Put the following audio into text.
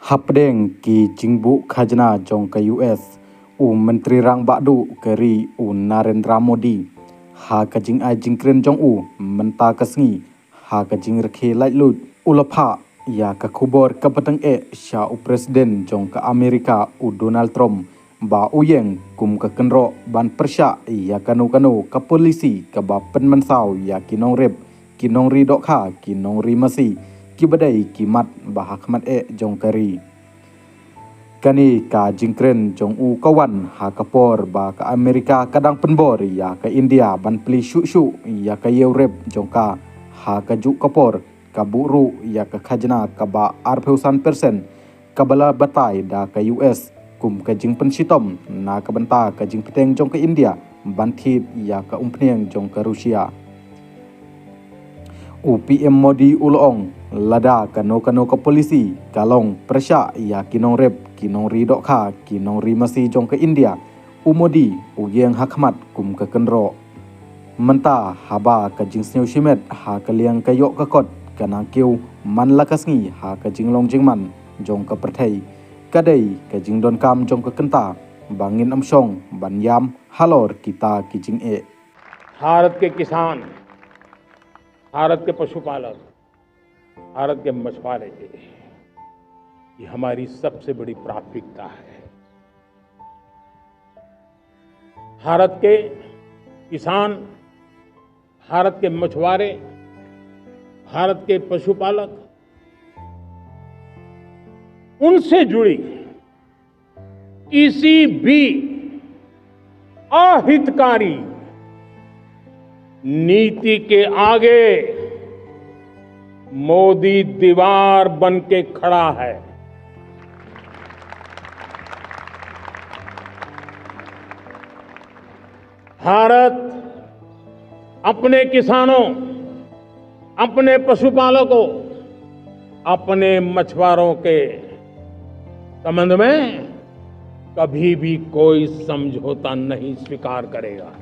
Hapdeng ki jingbu khajna jong ke US Menteri Rang Bakdu keri Narendra Modi ha ka jing ai jingkren jong menta kasngi ha ka jing rekhe lai lut ulapha ya ka khubor ka patang sha presiden jong ka Amerika Donald Trump ba uyeng kum ka kenro ban persya ya kanu ka polisi ka ba penmansau ya kinong rep kinong ri dok kha kinong ri masi ki badai ki mat ba hakmat jong kari kani ka jingkren jong kawan ha kapor ba ka Amerika kadang penbor ya ka India ban pli shu ya ka Europe jong ka ha ka ju kapor ka buru ya ka khajna ka ba 80% ka bala batai da ka US kum ka jing pensitom na ka banta ka jing peteng jong ka India ban thit ya ka umpniang jong ka Rusia PM Modi ulong lada kano ka polisi kalong persya ya kinong rep kinong ri dok kha kinong ri masi jong ke India Modi uyeng hakmat kum ka kenro menta haba ka jing sneu shimet ha ka liang ka yok ka kot kana kiu man lakasngi ha ka jing long jing man jong ka perthai kadai ka jing don kam jong ka kenta bangin amsong banyam halor kita ki jing Bharat के किसान, भारत के पशुपालक, भारत के मछुआरे ये हमारी सबसे बड़ी प्राथमिकता है। भारत के किसान, भारत के मछुआरे, भारत के पशुपालक, उनसे जुड़ी किसी भी अहितकारी नीति के आगे मोदी दीवार बन के खड़ा है। भारत अपने किसानों, अपने पशुपालकों, अपने मछुआरों के संबंध में कभी भी कोई समझौता नहीं स्वीकार करेगा।